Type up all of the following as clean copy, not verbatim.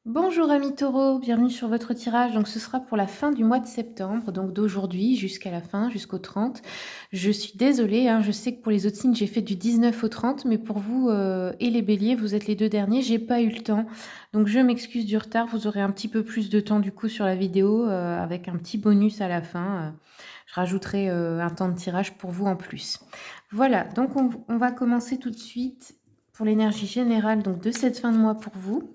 Bonjour amis taureaux, bienvenue sur votre tirage. Donc ce sera pour la fin du mois de septembre, donc d'aujourd'hui jusqu'à la fin, jusqu'au 30. Je suis désolée, hein, je sais que pour les autres signes, j'ai fait du 19 au 30, mais pour vous et les béliers, vous êtes les deux derniers, j'ai pas eu le temps. Donc je m'excuse du retard, vous aurez un petit peu plus de temps du coup sur la vidéo avec un petit bonus à la fin. Je rajouterai un temps de tirage pour vous en plus. Voilà, donc on va commencer tout de suite pour l'énergie générale donc de cette fin de mois pour vous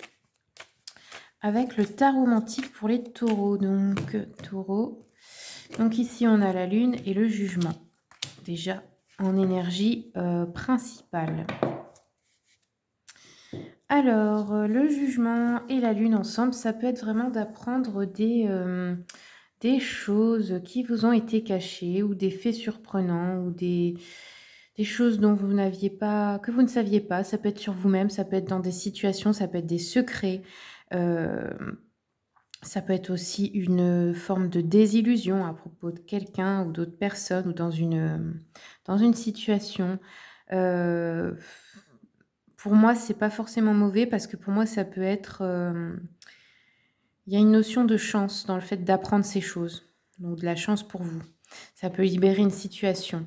avec le tarot mantique pour les taureaux. Donc, taureau. Donc ici, on a la lune et le jugement. Déjà, en énergie principale. Alors, le jugement et la lune ensemble, ça peut être vraiment d'apprendre des choses qui vous ont été cachées ou des faits surprenants ou des choses dont vous n'aviez pas, que vous ne saviez pas. Ça peut être sur vous-même, ça peut être dans des situations, ça peut être des secrets. Euh, Ça peut être aussi une forme de désillusion à propos de quelqu'un ou d'autres personnes ou dans une situation. Heu, pour moi, c'est pas forcément mauvais parce que pour moi, ça peut être, il y a une notion de chance dans le fait d'apprendre ces choses, donc de la chance pour vous. Ça peut libérer une situation.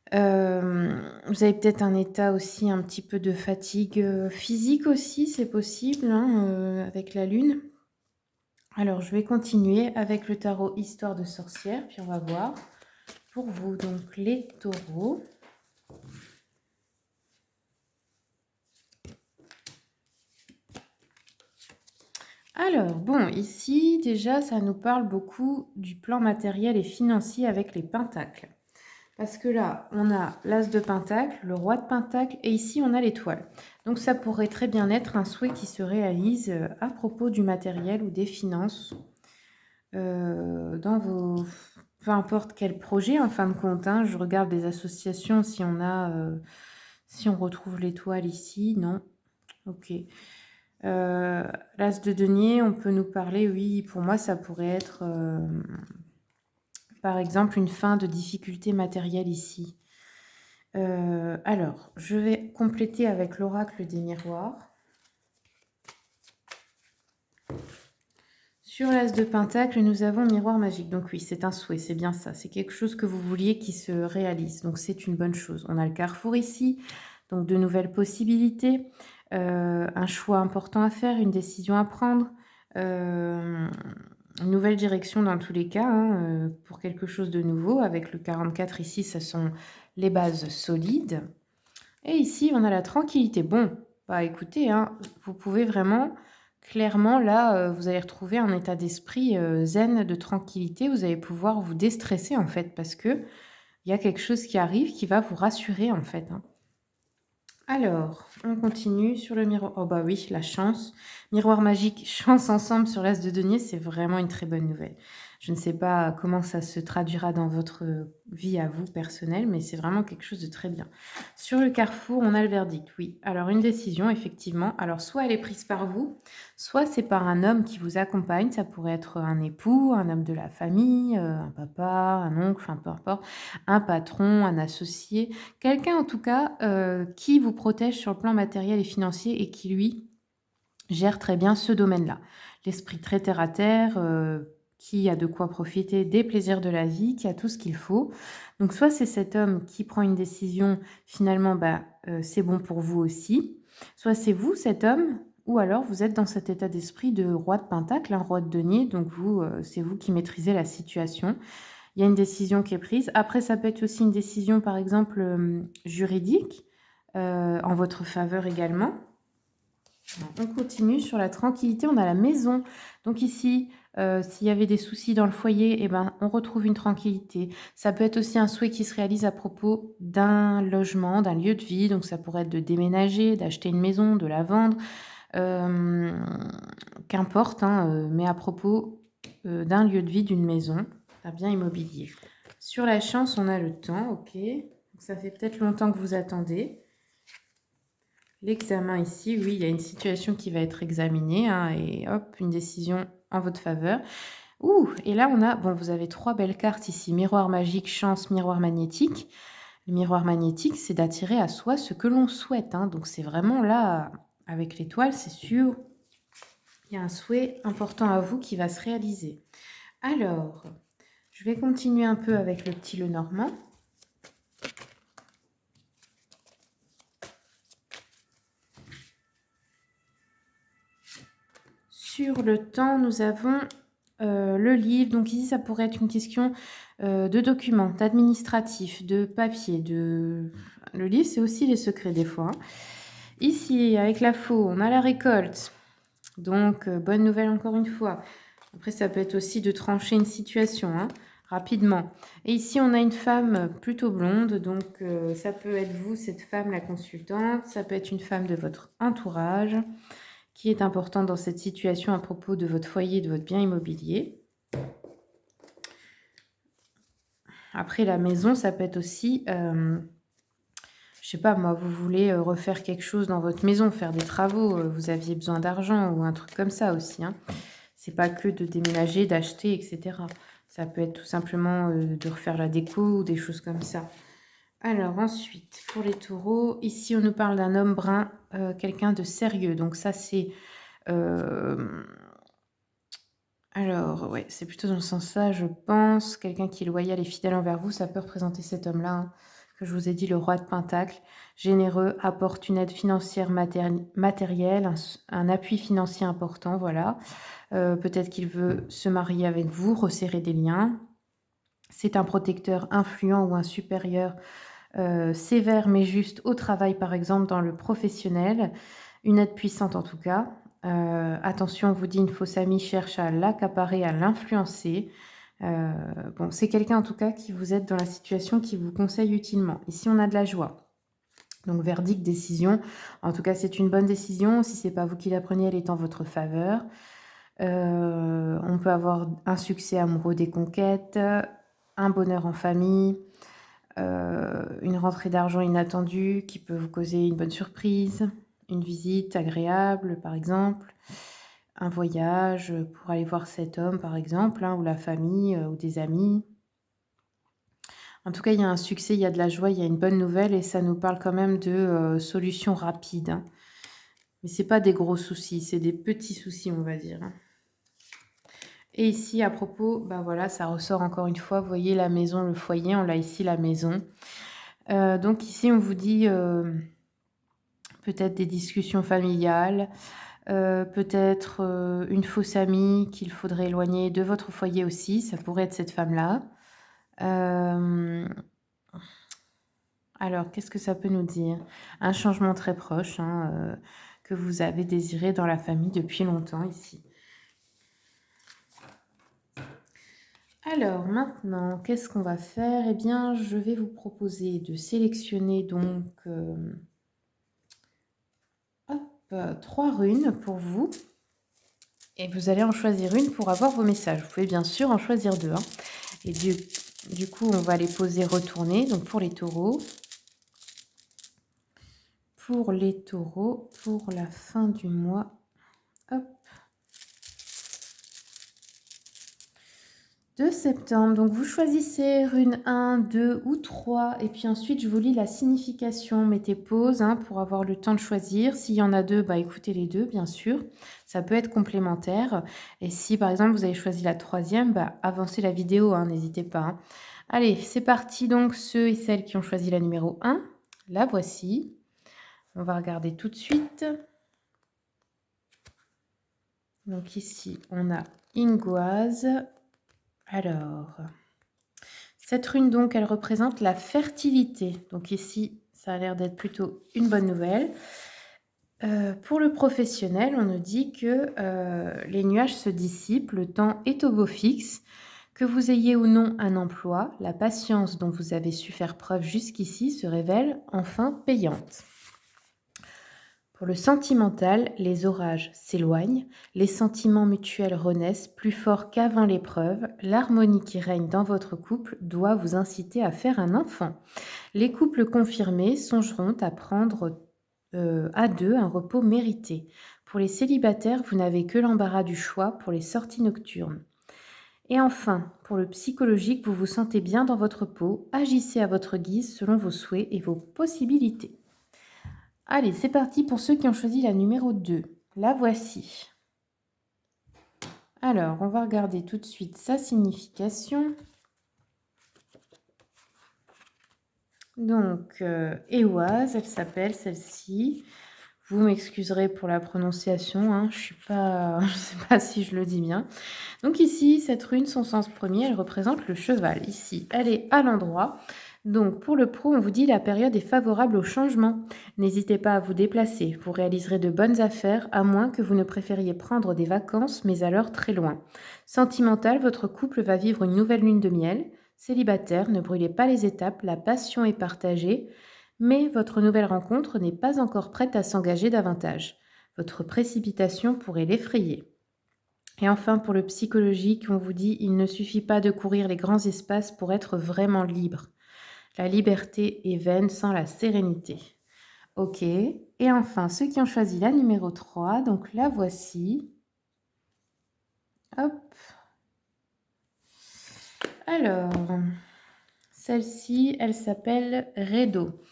Vous avez peut-être un état aussi un petit peu de fatigue, physique aussi, c'est possible, hein, avec la lune. Alors, je vais continuer avec le tarot Histoire de sorcière, puis on va voir pour vous, donc les taureaux. Alors, bon, ici, déjà, ça nous parle beaucoup du plan matériel et financier avec les pentacles. Parce que là, on a l'as de pentacle, le roi de pentacle, et ici, on a l'étoile. Donc, ça pourrait très bien être un souhait qui se réalise à propos du matériel ou des finances dans vos... Peu importe quel projet, en fin de compte, hein, je regarde des associations si on a... si on retrouve l'étoile ici, non. Ok. L'as de denier, on peut nous parler, oui, pour moi, ça pourrait être, par exemple, une fin de difficulté matérielle ici. Alors, je vais compléter avec l'oracle des miroirs. Sur l'as de pentacle, nous avons miroir magique. Donc oui, c'est un souhait, c'est bien ça. C'est quelque chose que vous vouliez qui se réalise. Donc c'est une bonne chose. On a le carrefour ici, donc de nouvelles possibilités, un choix important à faire, une décision à prendre, euh, une nouvelle direction dans tous les cas, hein, pour quelque chose de nouveau. Avec le 44 ici, ce sont les bases solides. Et ici, on a la tranquillité. Bon, bah écoutez, hein, vous pouvez vraiment, clairement, là, vous allez retrouver un état d'esprit zen, de tranquillité. Vous allez pouvoir vous déstresser, en fait, parce que il y a quelque chose qui arrive qui va vous rassurer, en fait, hein. Alors, on continue sur le miroir. Oh bah oui, la chance. Miroir magique, chance ensemble sur l'as de denier, c'est vraiment une très bonne nouvelle. Je ne sais pas comment ça se traduira dans votre vie à vous personnelle, mais c'est vraiment quelque chose de très bien. Sur le carrefour, on a le verdict, oui. Alors, une décision, effectivement. Alors, soit elle est prise par vous, soit c'est par un homme qui vous accompagne. Ça pourrait être un époux, un homme de la famille, un papa, un oncle, enfin peu importe, un patron, un associé. Quelqu'un en tout cas qui vous protège sur le plan matériel et financier et qui, lui, gère très bien ce domaine-là. L'esprit très terre à terre, qui a de quoi profiter des plaisirs de la vie, qui a tout ce qu'il faut. Donc soit c'est cet homme qui prend une décision, finalement, bah, c'est bon pour vous aussi. Soit c'est vous, cet homme, ou alors vous êtes dans cet état d'esprit de roi de pentacle, un roi de denier, donc vous, c'est vous qui maîtrisez la situation. Il y a une décision qui est prise. Après, ça peut être aussi une décision, par exemple, juridique, en votre faveur également. On continue sur la tranquillité, on a la maison. Donc ici, s'il y avait des soucis dans le foyer, eh ben, on retrouve une tranquillité. Ça peut être aussi un souhait qui se réalise à propos d'un logement, d'un lieu de vie. Donc ça pourrait être de déménager, d'acheter une maison, de la vendre, euh, qu'importe, hein, mais à propos d'un lieu de vie, d'une maison, un bien immobilier. Sur la chance, on a le temps, ok. Donc ça fait peut-être longtemps que vous attendez. L'examen ici, oui, il y a une situation qui va être examinée, hein, et hop, une décision en votre faveur. Ouh, et là on a, bon, vous avez trois belles cartes ici, miroir magique, chance, miroir magnétique. Le miroir magnétique, c'est d'attirer à soi ce que l'on souhaite, hein, donc c'est vraiment là, avec l'étoile, c'est sûr, Il y a un souhait important à vous qui va se réaliser. Alors, je vais continuer un peu avec le petit Lenormand. Sur le temps, nous avons le livre. Donc ici, ça pourrait être une question de documents, d'administratif, de papier. Le livre, c'est aussi les secrets des fois, hein. Ici, avec la faux, on a la récolte. Donc, bonne nouvelle encore une fois. Après, ça peut être aussi de trancher une situation, hein, rapidement. Et ici, on a une femme plutôt blonde. Donc, ça peut être vous, cette femme, la consultante. Ça peut être une femme de votre entourage qui est importante dans cette situation à propos de votre foyer, de votre bien immobilier. Après, la maison, ça peut être aussi, je sais pas moi, vous voulez refaire quelque chose dans votre maison, faire des travaux, vous aviez besoin d'argent ou un truc comme ça aussi, hein. C'est pas que de déménager, d'acheter, etc. Ça peut être tout simplement de refaire la déco ou des choses comme ça. Alors ensuite, pour les taureaux, ici on nous parle d'un homme brun, quelqu'un de sérieux. Donc ça c'est... alors ouais, c'est plutôt dans ce sens-là, je pense. Quelqu'un qui est loyal et fidèle envers vous, ça peut représenter cet homme-là, hein, que je vous ai dit, le roi de Pentacle. Généreux, apporte une aide financière matérielle, un appui financier important, voilà. Peut-être qu'il veut se marier avec vous, resserrer des liens. C'est un protecteur influent ou un supérieur sévère mais juste au travail, par exemple, dans le professionnel. Une aide puissante en tout cas. Attention, on vous dit une fausse amie cherche à l'accaparer, à l'influencer. Bon, c'est quelqu'un en tout cas qui vous aide dans la situation, qui vous conseille utilement. Ici, on a de la joie. Donc, verdict, décision. En tout cas, c'est une bonne décision. Si c'est pas vous qui la prenez, elle est en votre faveur. On peut avoir un succès amoureux, des conquêtes, un bonheur en famille, une rentrée d'argent inattendue qui peut vous causer une bonne surprise, une visite agréable par exemple, un voyage pour aller voir cet homme par exemple, hein, ou la famille ou des amis. En tout cas, il y a un succès, il y a de la joie, il y a une bonne nouvelle et ça nous parle quand même de solutions rapides, hein. Mais c'est pas des gros soucis, c'est des petits soucis, on va dire, hein. Et ici, à propos, bah voilà, ça ressort encore une fois, vous voyez la maison, le foyer, on l'a ici, la maison. Donc ici, on vous dit peut-être des discussions familiales, peut-être une fausse amie qu'il faudrait éloigner de votre foyer aussi, ça pourrait être cette femme-là. Alors, qu'est-ce que ça peut nous dire? Un changement très proche, hein, que vous avez désiré dans la famille depuis longtemps ici. Alors maintenant, qu'est-ce qu'on va faire? Eh bien, je vais vous proposer de sélectionner donc hop, 3 runes pour vous. Et vous allez en choisir une pour avoir vos messages. Vous pouvez bien sûr en choisir 2, hein. Et du coup, on va les poser retournés. Donc pour les taureaux. Pour les taureaux, pour la fin du mois. Hop. De septembre. Donc vous choisissez rune 1, 2 ou 3 et puis ensuite je vous lis la signification. Mettez pause, hein, pour avoir le temps de choisir. S'il y en a 2, bah écoutez les 2 bien sûr. Ça peut être complémentaire. Et si par exemple vous avez choisi la 3e, bah avancez la vidéo, hein, n'hésitez pas, hein. Allez, c'est parti donc ceux et celles qui ont choisi la numéro 1. La voici. On va regarder tout de suite. Donc ici on a Ingoise. Alors, cette rune, donc, elle représente la fertilité. Donc ici, ça a l'air d'être plutôt une bonne nouvelle. Pour le professionnel, on nous dit que les nuages se dissipent, le temps est au beau fixe, que vous ayez ou non un emploi, la patience dont vous avez su faire preuve jusqu'ici se révèle enfin payante. Pour le sentimental, les orages s'éloignent, les sentiments mutuels renaissent plus forts qu'avant l'épreuve, l'harmonie qui règne dans votre couple doit vous inciter à faire un enfant. Les couples confirmés songeront à prendre à 2 un repos mérité. Pour les célibataires, vous n'avez que l'embarras du choix pour les sorties nocturnes. Et enfin, pour le psychologique, vous vous sentez bien dans votre peau, agissez à votre guise selon vos souhaits et vos possibilités. Allez, c'est parti pour ceux qui ont choisi la numéro 2. La voici. Alors, on va regarder tout de suite sa signification. Donc, Éoise, elle s'appelle celle-ci. Vous m'excuserez pour la prononciation, hein, je suis pas je sais pas si je le dis bien. Donc ici, cette rune, son sens premier, elle représente le cheval. Ici, elle est à l'endroit. Donc pour le pro, on vous dit la période est favorable au changement. N'hésitez pas à vous déplacer. Vous réaliserez de bonnes affaires, à moins que vous ne préfériez prendre des vacances, mais alors très loin. Sentimental, votre couple va vivre une nouvelle lune de miel. Célibataire, ne brûlez pas les étapes, la passion est partagée, mais votre nouvelle rencontre n'est pas encore prête à s'engager davantage. Votre précipitation pourrait l'effrayer. Et enfin, pour le psychologique, on vous dit il ne suffit pas de courir les grands espaces pour être vraiment libre. La liberté est vaine sans la sérénité. Ok. Et enfin, ceux qui ont choisi la numéro 3, donc la voici. Hop. Alors, celle-ci, elle s'appelle Redo.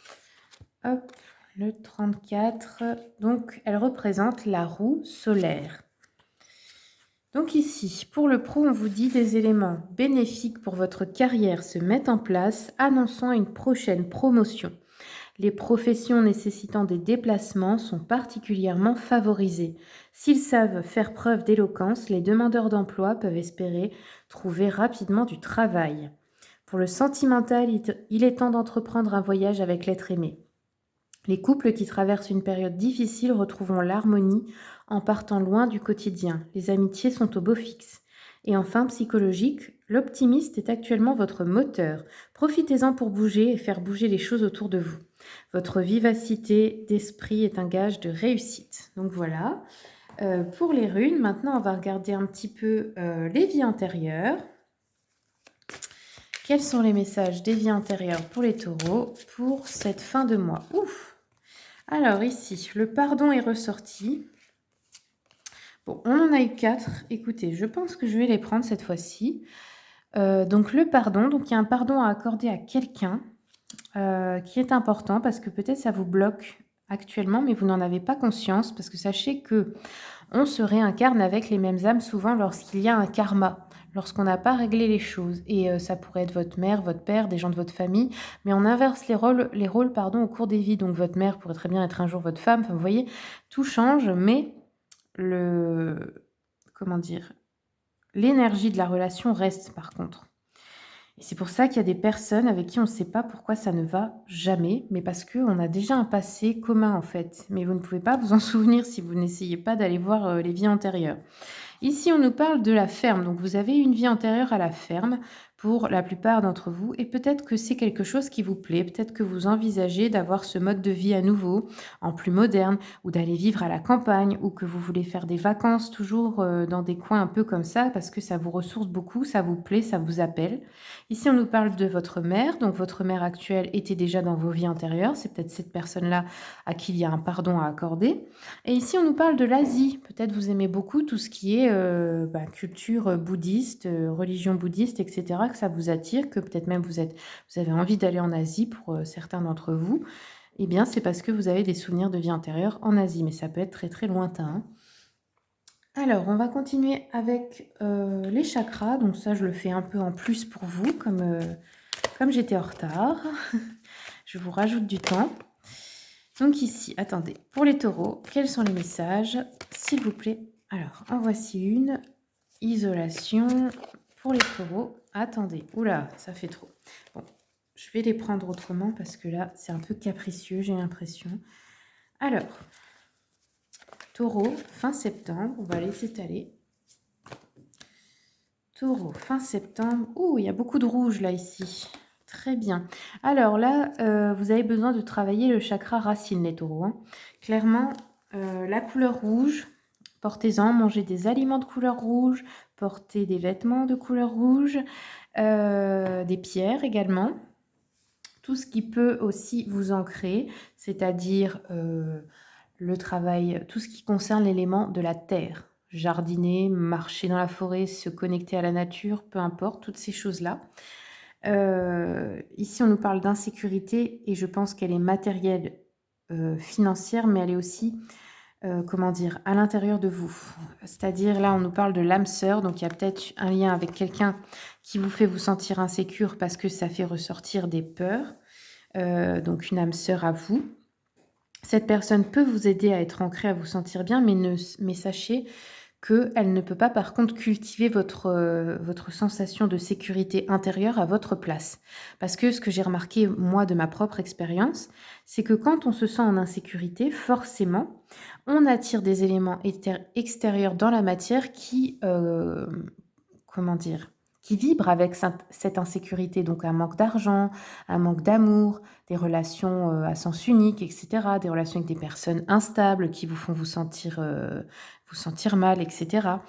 Hop, le 34. Donc, elle représente la roue solaire. Donc ici, pour le pro, on vous dit des éléments bénéfiques pour votre carrière se mettent en place, annonçant une prochaine promotion. Les professions nécessitant des déplacements sont particulièrement favorisées. S'ils savent faire preuve d'éloquence, les demandeurs d'emploi peuvent espérer trouver rapidement du travail. Pour le sentimental, il est temps d'entreprendre un voyage avec l'être aimé. Les couples qui traversent une période difficile retrouveront l'harmonie en partant loin du quotidien. Les amitiés sont au beau fixe. Et enfin, psychologique, l'optimiste est actuellement votre moteur. Profitez-en pour bouger et faire bouger les choses autour de vous. Votre vivacité d'esprit est un gage de réussite. Donc voilà, pour les runes. Maintenant, on va regarder un petit peu les vies antérieures. Quels sont les messages des vies antérieures pour les taureaux pour cette fin de mois? Ouf! Alors ici, le pardon est ressorti. Bon, on en a eu 4. Écoutez, je pense que je vais les prendre cette fois-ci. Donc le pardon, donc il y a un pardon à accorder à quelqu'un qui est important parce que peut-être ça vous bloque actuellement, mais vous n'en avez pas conscience parce que sachez que on se réincarne avec les mêmes âmes souvent lorsqu'il y a un karma, lorsqu'on n'a pas réglé les choses. Et ça pourrait être votre mère, votre père, des gens de votre famille, mais on inverse les rôles pardon, au cours des vies. Donc votre mère pourrait très bien être un jour votre femme. Enfin, vous voyez, tout change, mais comment dire, l'énergie de la relation reste par contre. Et c'est pour ça qu'il y a des personnes avec qui on ne sait pas pourquoi ça ne va jamais, mais parce qu'on a déjà un passé commun en fait. Mais vous ne pouvez pas vous en souvenir si vous n'essayez pas d'aller voir les vies antérieures. Ici, on nous parle de la ferme. Donc, vous avez une vie antérieure à la ferme pour la plupart d'entre vous. Et peut-être que c'est quelque chose qui vous plaît. Peut-être que vous envisagez d'avoir ce mode de vie à nouveau, en plus moderne, ou d'aller vivre à la campagne, ou que vous voulez faire des vacances toujours dans des coins un peu comme ça, parce que ça vous ressource beaucoup, ça vous plaît, ça vous appelle. Ici, on nous parle de votre mère. Donc, votre mère actuelle était déjà dans vos vies antérieures. C'est peut-être cette personne-là à qui il y a un pardon à accorder. Et ici, on nous parle de l'Asie. Peut-être vous aimez beaucoup tout ce qui est culture bouddhiste, religion bouddhiste, etc., que ça vous attire, que peut-être même vous avez envie d'aller en Asie pour certains d'entre vous. Eh bien, c'est parce que vous avez des souvenirs de vie antérieure en Asie, mais ça peut être très très lointain, hein. Alors, on va continuer avec les chakras. Donc ça, je le fais un peu en plus pour vous, comme j'étais en retard. Je vous rajoute du temps. Donc ici, attendez, pour les taureaux, quels sont les messages, s'il vous plaît? Alors, en voici une. Isolation pour les taureaux. Attendez, oula, ça fait trop. Bon, je vais les prendre autrement parce que là, c'est un peu capricieux, j'ai l'impression. Alors, taureau, fin septembre, on va les étaler. Taureau, fin septembre. Ouh, il y a beaucoup de rouge là, ici. Très bien. Alors là, vous avez besoin de travailler le chakra racine, les taureaux, hein. Clairement, la couleur rouge, portez-en, mangez des aliments de couleur rouge, portez des vêtements de couleur rouge, des pierres également. Tout ce qui peut aussi vous ancrer, c'est-à-dire le travail, tout ce qui concerne l'élément de la terre. Jardiner, marcher dans la forêt, se connecter à la nature, peu importe, toutes ces choses-là. Ici, on nous parle d'insécurité et je pense qu'elle est matérielle, financière, mais elle est aussi comment dire? À l'intérieur de vous. C'est-à-dire là, on nous parle de l'âme sœur, donc il y a peut-être un lien avec quelqu'un qui vous fait vous sentir insécure parce que ça fait ressortir des peurs, donc une âme sœur à vous. Cette personne peut vous aider à être ancré, à vous sentir bien, mais sachez qu'elle ne peut pas par contre cultiver votre sensation de sécurité intérieure à votre place. Parce que ce que j'ai remarqué moi de ma propre expérience, c'est que quand on se sent en insécurité, forcément, on attire des éléments extérieurs dans la matière qui, comment dire? Qui vibrent avec cette insécurité. Donc un manque d'argent, un manque d'amour, des relations, à sens unique et cetera, des relations avec des personnes instables qui vous font vous sentir mal et cetera.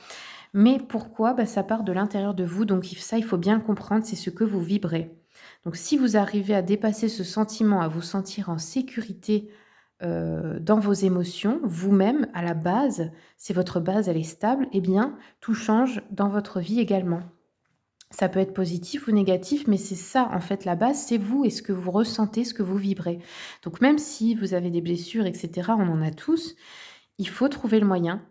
Mais pourquoi? Bah, ça part de l'intérieur de vous, donc il faut bien le comprendre, c'est ce que vous vibrez. Donc si vous arrivez à dépasser ce sentiment, à vous sentir en sécurité, dans vos émotions, vous-même, à la base, si votre base, elle est stable, eh bien, tout change dans votre vie également. Ça peut être positif ou négatif, mais c'est ça, en fait, la base, c'est vous et ce que vous ressentez, ce que vous vibrez. Donc même si vous avez des blessures et cetera, on en a tous, il faut trouver le moyen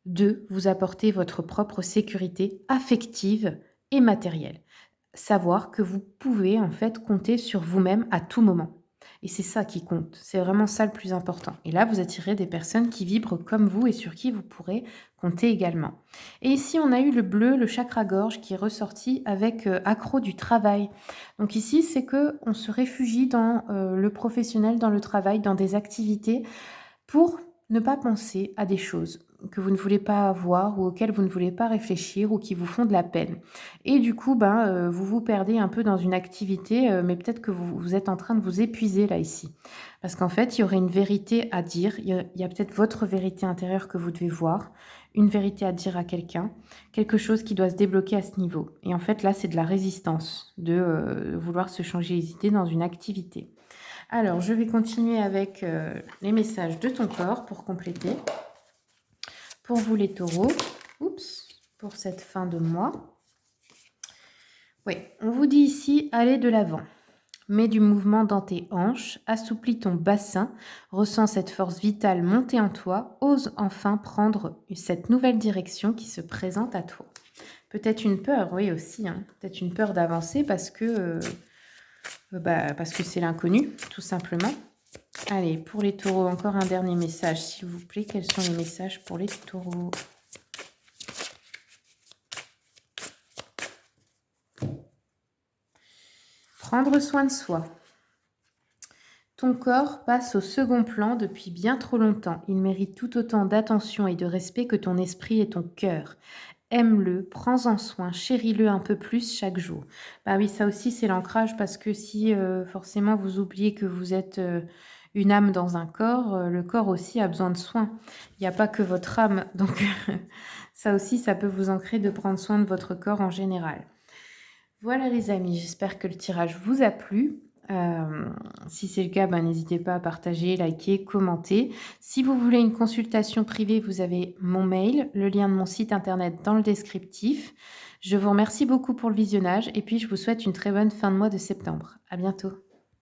de vous apporter votre propre sécurité affective et matérielle. Savoir que vous pouvez, en fait, compter sur vous-même à tout moment et c'est ça qui compte. C'est vraiment ça le plus important et là, vous attirez des personnes qui vibrent comme vous et sur qui vous pourrez compter également. Et ici, on a eu le bleu, le chakra-gorge qui est ressorti avec, accro du travail. Donc ici, c'est que on se réfugie dans, le professionnel, dans le travail, dans des activités pour ne pas penser à des choses que vous ne voulez pas voir ou auxquelles vous ne voulez pas réfléchir ou qui vous font de la peine. Et du coup, ben, vous vous perdez un peu dans une activité, mais peut-être que vous êtes en train de vous épuiser là, ici. Parce qu'en fait, il y aurait une vérité à dire, il y a peut-être votre vérité intérieure que vous devez voir, une vérité à dire à quelqu'un, quelque chose qui doit se débloquer à ce niveau. Et en fait, là, c'est de la résistance, de, vouloir se changer les idées dans une activité. Alors, je vais continuer avec, les messages de ton corps pour compléter. Pour vous les taureaux, oups, pour cette fin de mois. Oui, on vous dit ici, allez de l'avant. Mets du mouvement dans tes hanches, assouplis ton bassin, ressens cette force vitale monter en toi, ose enfin prendre cette nouvelle direction qui se présente à toi. Peut-être une peur, oui aussi, hein. Peut-être une peur d'avancer parce que c'est l'inconnu, tout simplement. Allez, pour les taureaux, encore un dernier message, s'il vous plaît. Quels sont les messages pour les taureaux? Prendre soin de soi. Ton corps passe au second plan depuis bien trop longtemps. Il mérite tout autant d'attention et de respect que ton esprit et ton cœur. Aime-le, prends-en soin, chéris-le un peu plus chaque jour. Bah oui, ça aussi c'est l'ancrage parce que si forcément vous oubliez que vous êtes une âme dans un corps, le corps aussi a besoin de soins. Il n'y a pas que votre âme, donc ça aussi ça peut vous ancrer de prendre soin de votre corps en général. Voilà les amis, j'espère que le tirage vous a plu. Si c'est le cas, ben, n'hésitez pas à partager, liker, commenter. Si vous voulez une consultation privée, vous avez mon mail, le lien de mon site internet dans le descriptif. Je vous remercie beaucoup pour le visionnage et puis je vous souhaite une très bonne fin de mois de septembre. À bientôt.